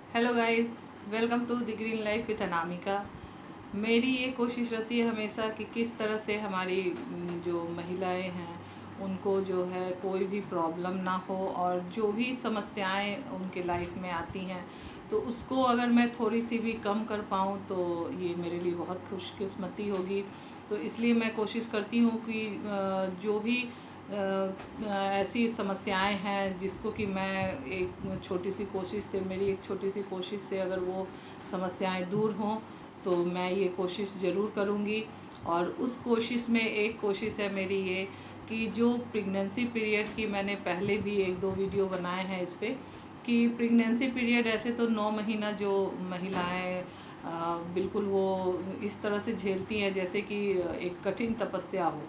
Hello guys, welcome to the Green Life with Anamika. मेरी ये कोशिश रहती है हमेशा कि किस तरह से हमारी जो महिलाएं हैं उनको जो है कोई भी प्रॉब्लम ना हो, और जो भी समस्याएं उनके लाइफ में आती हैं तो उसको अगर मैं थोड़ी सी भी कम कर पाऊँ तो ये मेरे लिए बहुत खुशकिस्मती होगी। तो इसलिए मैं कोशिश करती हूँ कि जो भी ऐसी समस्याएं हैं जिसको कि मैं एक छोटी सी कोशिश से, मेरी एक छोटी सी कोशिश से अगर वो समस्याएं दूर हों तो मैं ये कोशिश ज़रूर करूँगी। और उस कोशिश में एक कोशिश है मेरी ये कि जो प्रेगनेंसी पीरियड की, मैंने पहले भी एक दो वीडियो बनाए हैं इस पर, कि प्रेगनेंसी पीरियड ऐसे तो 9 महीना जो महिलाएं बिल्कुल वो इस तरह से झेलती हैं जैसे कि एक कठिन तपस्या हो।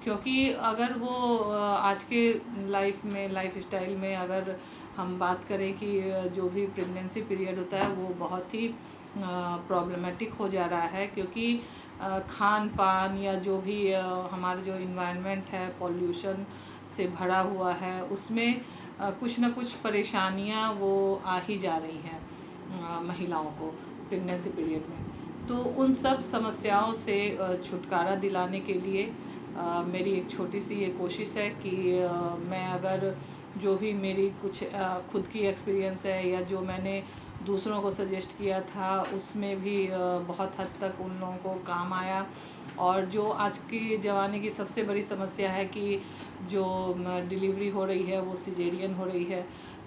क्योंकि अगर वो आज के लाइफ में, लाइफ स्टाइल में अगर हम बात करें कि जो भी प्रेगनेंसी पीरियड होता है वो बहुत ही प्रॉब्लमेटिक हो जा रहा है, क्योंकि खान पान या जो भी हमारा जो इन्वायरमेंट है पॉल्यूशन से भरा हुआ है, उसमें कुछ ना कुछ परेशानियां वो आ ही जा रही हैं महिलाओं को प्रेगनेंसी पीरियड में। तो उन सब समस्याओं से छुटकारा दिलाने के लिए मेरी एक छोटी सी ये कोशिश है कि मैं अगर जो भी मेरी कुछ खुद की एक्सपीरियंस है या जो मैंने दूसरों को सजेस्ट किया था उसमें भी बहुत हद तक उन लोगों को काम आया। और जो आज के ज़माने की सबसे बड़ी समस्या है कि जो डिलीवरी हो रही है वो सिजेरियन हो रही है,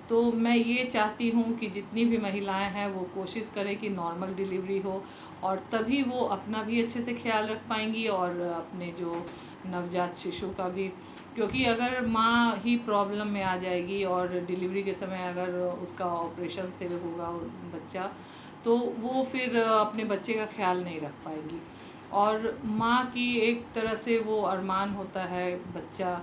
तो मैं ये चाहती हूँ कि जितनी भी महिलाएं हैं वो कोशिश करें कि नॉर्मल डिलीवरी हो, और तभी वो अपना भी अच्छे से ख्याल रख पाएंगी और अपने जो नवजात शिशु का भी। क्योंकि अगर माँ ही प्रॉब्लम में आ जाएगी और डिलीवरी के समय अगर उसका ऑपरेशन से होगा बच्चा, तो वो फिर अपने बच्चे का ख्याल नहीं रख पाएगी। और माँ की एक तरह से वो अरमान होता है बच्चा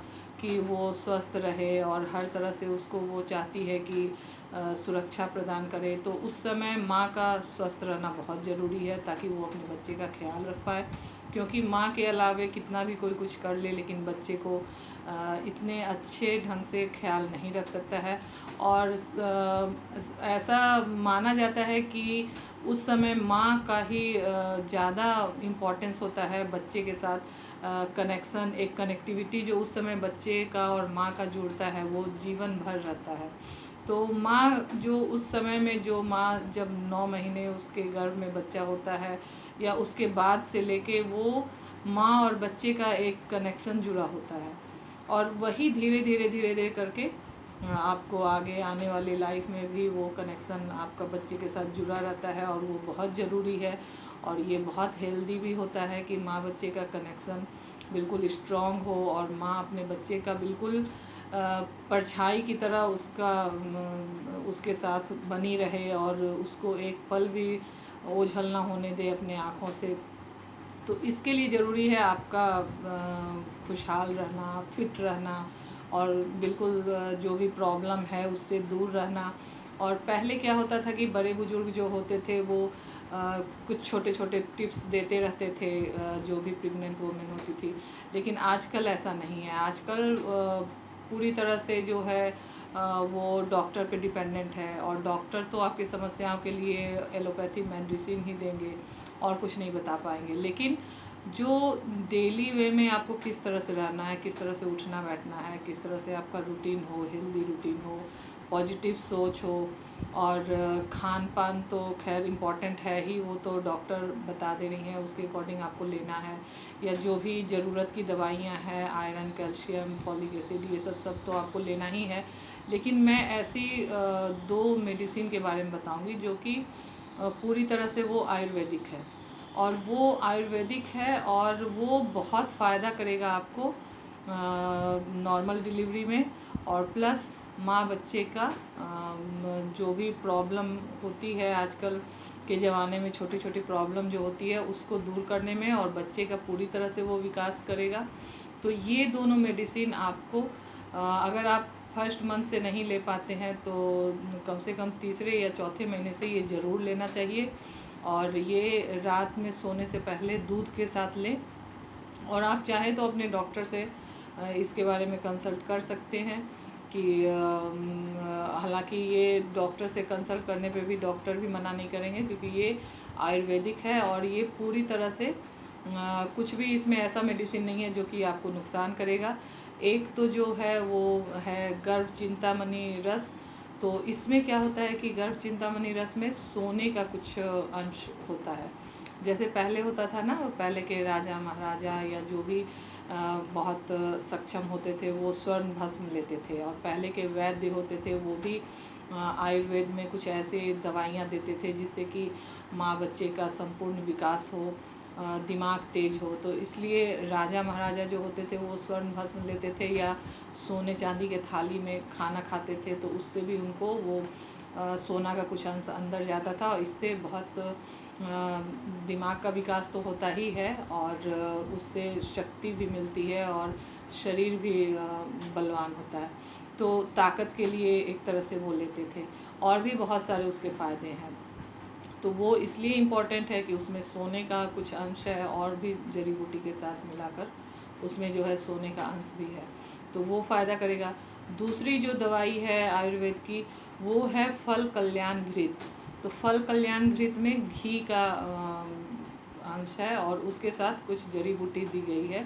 कि वो स्वस्थ रहे, और हर तरह से उसको वो चाहती है कि सुरक्षा प्रदान करे। तो उस समय माँ का स्वस्थ रहना बहुत ज़रूरी है ताकि वो अपने बच्चे का ख्याल रख पाए। क्योंकि माँ के अलावे कितना भी कोई कुछ कर ले लेकिन बच्चे को इतने अच्छे ढंग से ख्याल नहीं रख सकता है। और ऐसा माना जाता है कि उस समय माँ का ही ज़्यादा इम्पोर्टेंस होता है बच्चे के साथ। कनेक्शन, एक कनेक्टिविटी जो उस समय बच्चे का और माँ का जुड़ता है वो जीवन भर रहता है। तो माँ जो उस समय में, जो माँ जब 9 महीने उसके गर्भ में बच्चा होता है या उसके बाद से लेके, वो माँ और बच्चे का एक कनेक्शन जुड़ा होता है। और वही धीरे धीरे धीरे धीरे करके आपको आगे आने वाली लाइफ में भी वो कनेक्शन आपका बच्चे के साथ जुड़ा रहता है, और वो बहुत ज़रूरी है। और ये बहुत हेल्दी भी होता है कि माँ बच्चे का कनेक्शन बिल्कुल स्ट्रॉन्ग हो, और माँ अपने बच्चे का बिल्कुल परछाई की तरह उसके साथ बनी रहे, और उसको एक पल भी ओझल ना होने दे अपने आँखों से। तो इसके लिए ज़रूरी है आपका खुशहाल रहना, फिट रहना, और बिल्कुल जो भी प्रॉब्लम है उससे दूर रहना। और पहले क्या होता था कि बड़े बुजुर्ग जो होते थे वो कुछ छोटे छोटे टिप्स देते रहते थे जो भी प्रेग्नेंट वुमेन होती थी। लेकिन आजकल ऐसा नहीं है। आजकल पूरी तरह से जो है वो डॉक्टर पे डिपेंडेंट है, और डॉक्टर तो आपकी समस्याओं के लिए एलोपैथी मेडिसिन ही देंगे और कुछ नहीं बता पाएंगे। लेकिन जो डेली वे में आपको किस तरह से रहना है, किस तरह से उठना बैठना है, किस तरह से आपका रूटीन हो, हेल्दी रूटीन हो, पॉजिटिव सोच हो, और खान पान तो खैर इम्पॉर्टेंट है ही, वो तो डॉक्टर बता दे रही हैं उसके अकॉर्डिंग आपको लेना है। या जो भी ज़रूरत की दवाइयाँ हैं, आयरन, कैल्शियम, फॉलिक एसिड, ये सब तो आपको लेना ही है। लेकिन मैं ऐसी दो मेडिसिन के बारे में बताऊंगी जो कि पूरी तरह से वो आयुर्वेदिक है, और वो आयुर्वेदिक है और वो बहुत फ़ायदा करेगा आपको नॉर्मल डिलीवरी में। और प्लस माँ बच्चे का जो भी प्रॉब्लम होती है आजकल के ज़माने में, छोटी छोटी प्रॉब्लम जो होती है उसको दूर करने में, और बच्चे का पूरी तरह से वो विकास करेगा। तो ये दोनों मेडिसिन आपको अगर आप फर्स्ट मंथ से नहीं ले पाते हैं तो कम से कम तीसरे या चौथे महीने से ये ज़रूर लेना चाहिए। और ये रात में सोने से पहले दूध के साथ लें, और आप चाहें तो अपने डॉक्टर से इसके बारे में कंसल्ट कर सकते हैं। कि हालांकि ये डॉक्टर से कंसल्ट करने पे भी डॉक्टर भी मना नहीं करेंगे, क्योंकि ये आयुर्वेदिक है और ये पूरी तरह से कुछ भी इसमें ऐसा मेडिसिन नहीं है जो कि आपको नुकसान करेगा। एक तो जो है वो है गर्भ चिंतामणि रस। तो इसमें क्या होता है कि गर्भ चिंतामणि रस में सोने का कुछ अंश होता है। जैसे पहले होता था ना, पहले के राजा महाराजा या जो भी बहुत सक्षम होते थे वो स्वर्ण भस्म लेते थे, और पहले के वैद्य होते थे वो भी आयुर्वेद में कुछ ऐसे दवाइयाँ देते थे जिससे कि माँ बच्चे का संपूर्ण विकास हो, दिमाग तेज हो। तो इसलिए राजा महाराजा जो होते थे वो स्वर्ण भस्म लेते थे या सोने चांदी के थाली में खाना खाते थे, तो उससे भी उनको वो सोना का कुछ अंश अंदर जाता था, और इससे बहुत दिमाग का विकास तो होता ही है और उससे शक्ति भी मिलती है और शरीर भी बलवान होता है। तो ताकत के लिए एक तरह से वो लेते थे, और भी बहुत सारे उसके फ़ायदे हैं। तो वो इसलिए इम्पॉर्टेंट है कि उसमें सोने का कुछ अंश है, और भी जड़ी बूटी के साथ मिलाकर उसमें जो है सोने का अंश भी है, तो वो फ़ायदा करेगा। दूसरी जो दवाई है आयुर्वेद की वो है फल कल्याण घृत। तो फल कल्याण घृत में घी का अंश है और उसके साथ कुछ जड़ी बूटी दी गई है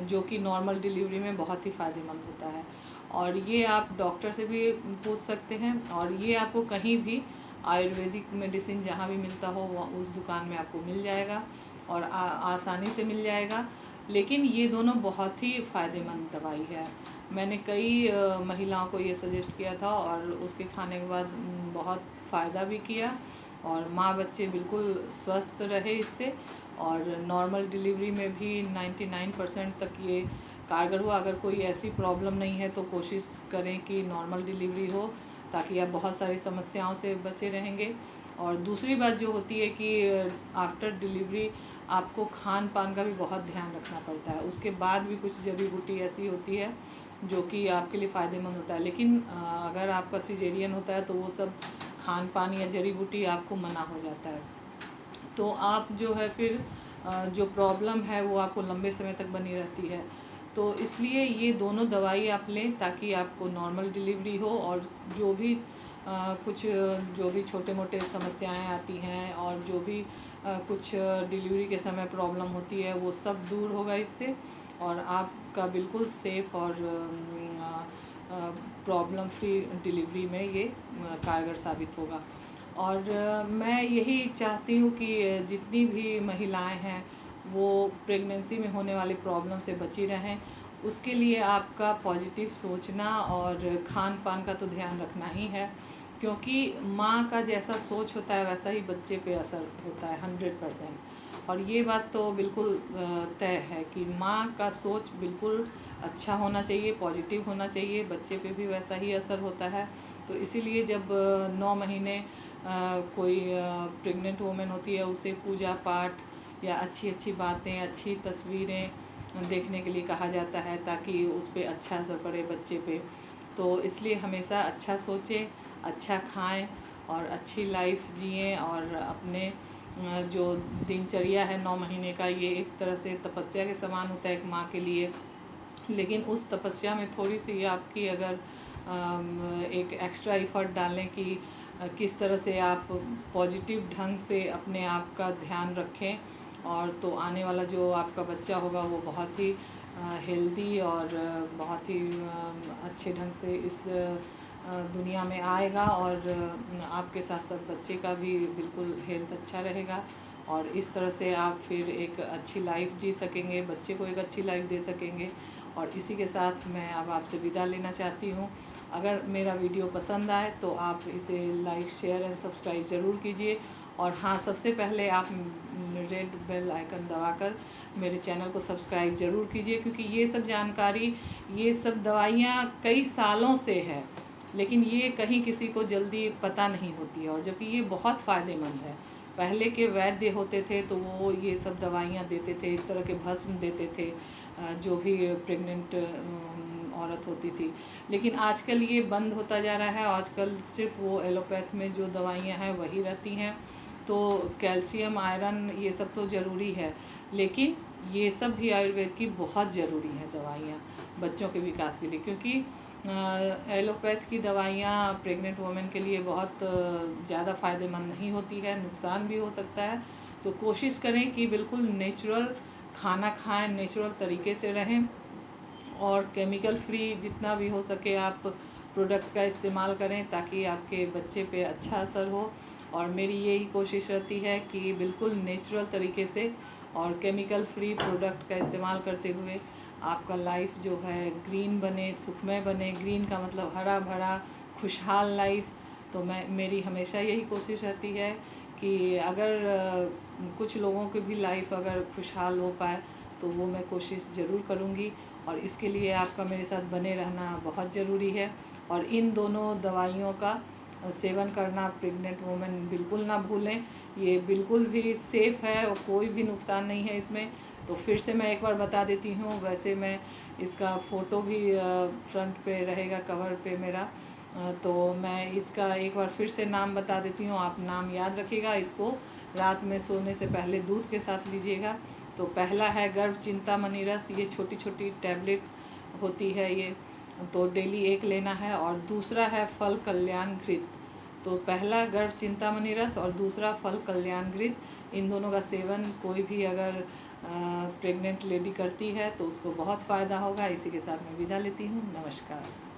जो कि नॉर्मल डिलीवरी में बहुत ही फ़ायदेमंद होता है। और ये आप डॉक्टर से भी पूछ सकते हैं, और ये आपको कहीं भी आयुर्वेदिक मेडिसिन जहाँ भी मिलता हो उस दुकान में आपको मिल जाएगा और आसानी से मिल जाएगा। लेकिन ये दोनों बहुत ही फ़ायदेमंद दवाई है। मैंने कई महिलाओं को ये सजेस्ट किया था और उसके खाने के बाद बहुत फ़ायदा भी किया, और माँ बच्चे बिल्कुल स्वस्थ रहे इससे, और नॉर्मल डिलीवरी में भी 99% तक ये कारगर हुआ। अगर कोई ऐसी प्रॉब्लम नहीं है तो कोशिश करें कि नॉर्मल डिलीवरी हो, ताकि आप बहुत सारी समस्याओं से बचे रहेंगे। और दूसरी बात जो होती है कि आफ्टर डिलीवरी आपको खान पान का भी बहुत ध्यान रखना पड़ता है। उसके बाद भी कुछ जड़ी बूटी ऐसी होती है जो कि आपके लिए फ़ायदेमंद होता है, लेकिन अगर आपका सिजेरियन होता है तो वो सब खान पान या जड़ी बूटी आपको मना हो जाता है। तो आप जो है फिर जो प्रॉब्लम है वो आपको लंबे समय तक बनी रहती है। तो इसलिए ये दोनों दवाई आप लें ताकि आपको नॉर्मल डिलीवरी हो, और जो भी कुछ जो भी छोटे मोटे समस्याएं आती हैं और जो भी कुछ डिलीवरी के समय प्रॉब्लम होती है वो सब दूर होगा इससे, और आपका बिल्कुल सेफ़ और प्रॉब्लम फ्री डिलीवरी में ये कारगर साबित होगा। और मैं यही चाहती हूँ कि जितनी भी महिलाएं हैं वो प्रेगनेंसी में होने वाले प्रॉब्लम से बची रहें। उसके लिए आपका पॉजिटिव सोचना और खान पान का तो ध्यान रखना ही है, क्योंकि माँ का जैसा सोच होता है वैसा ही बच्चे पे असर होता है 100%। और ये बात तो बिल्कुल तय है कि माँ का सोच बिल्कुल अच्छा होना चाहिए, पॉजिटिव होना चाहिए, बच्चे पे भी वैसा ही असर होता है। तो इसीलिए जब 9 महीने कोई प्रेग्नेंट वूमेन होती है उसे पूजा पाठ या अच्छी अच्छी बातें, अच्छी तस्वीरें देखने के लिए कहा जाता है, ताकि उस पर अच्छा असर पड़े बच्चे पे। तो इसलिए हमेशा अच्छा सोचें, अच्छा खाएं और अच्छी लाइफ जिएं, और अपने जो दिनचर्या है 9 महीने का, ये एक तरह से तपस्या के समान होता है एक माँ के लिए। लेकिन उस तपस्या में थोड़ी सी आपकी अगर एक एक्स्ट्रा एफर्ट डालें कि किस तरह से आप पॉजिटिव ढंग से अपने आप का ध्यान रखें, और तो आने वाला जो आपका बच्चा होगा वो बहुत ही हेल्दी और बहुत ही अच्छे ढंग से इस दुनिया में आएगा, और आपके साथ साथ बच्चे का भी बिल्कुल हेल्थ अच्छा रहेगा, और इस तरह से आप फिर एक अच्छी लाइफ जी सकेंगे, बच्चे को एक अच्छी लाइफ दे सकेंगे। और इसी के साथ मैं अब आपसे विदा लेना चाहती हूँ। अगर मेरा वीडियो पसंद आए तो आप इसे लाइक शेयर एंड सब्सक्राइब ज़रूर कीजिए, और हाँ, सबसे पहले आप रेड बेल आइकन दबाकर मेरे चैनल को सब्सक्राइब ज़रूर कीजिए, क्योंकि ये सब जानकारी, ये सब दवाइयाँ कई सालों से है, लेकिन ये कहीं किसी को जल्दी पता नहीं होती है, और जबकि ये बहुत फ़ायदेमंद है। पहले के वैद्य होते थे तो वो ये सब दवाइयाँ देते थे, इस तरह के भस्म देते थे जो भी प्रेग्नेंट औरत होती थी। लेकिन आजकल ये बंद होता जा रहा है, आजकल सिर्फ वो एलोपैथ में जो दवाइयाँ हैं वही रहती हैं। तो कैल्शियम, आयरन ये सब तो ज़रूरी है, लेकिन ये सब भी आयुर्वेद की बहुत ज़रूरी है दवाइयाँ बच्चों के विकास के लिए, क्योंकि एलोपैथ की दवाइयाँ प्रेग्नेंट वुमेन के लिए बहुत ज़्यादा फ़ायदेमंद नहीं होती है, नुकसान भी हो सकता है। तो कोशिश करें कि बिल्कुल नेचुरल खाना खाएं, नेचुरल तरीके से रहें और केमिकल फ्री जितना भी हो सके आप प्रोडक्ट का इस्तेमाल करें ताकि आपके बच्चे पे अच्छा असर हो। और मेरी यही कोशिश रहती है कि बिल्कुल नेचुरल तरीके से और केमिकल फ्री प्रोडक्ट का इस्तेमाल करते हुए आपका लाइफ जो है ग्रीन बने, सुखमय बने। ग्रीन का मतलब हरा भरा खुशहाल लाइफ। तो मेरी हमेशा यही कोशिश रहती है कि अगर कुछ लोगों की भी लाइफ अगर खुशहाल हो पाए तो वो मैं कोशिश ज़रूर करूँगी। और इसके लिए आपका मेरे साथ बने रहना बहुत ज़रूरी है। और इन दोनों दवाइयों का सेवन करना प्रेग्नेंट वुमेन बिल्कुल ना भूलें। ये बिल्कुल भी सेफ़ है और कोई भी नुकसान नहीं है इसमें। तो फिर से मैं एक बार बता देती हूँ, वैसे मैं इसका फ़ोटो भी फ्रंट पे रहेगा, कवर पे मेरा। तो मैं इसका एक बार फिर से नाम बता देती हूँ, आप नाम याद रखिएगा। इसको रात में सोने से पहले दूध के साथ लीजिएगा। तो पहला है गर्भ चिंतामणि रस, ये छोटी छोटी टैबलेट होती है ये, तो डेली एक लेना है। और दूसरा है फल कल्याण घृत। तो पहला गर्भ चिंतामणि रस और दूसरा फल कल्याण घृत, इन दोनों का सेवन कोई भी अगर प्रेग्नेंट लेडी करती है तो उसको बहुत फ़ायदा होगा। इसी के साथ मैं विदा लेती हूँ। नमस्कार।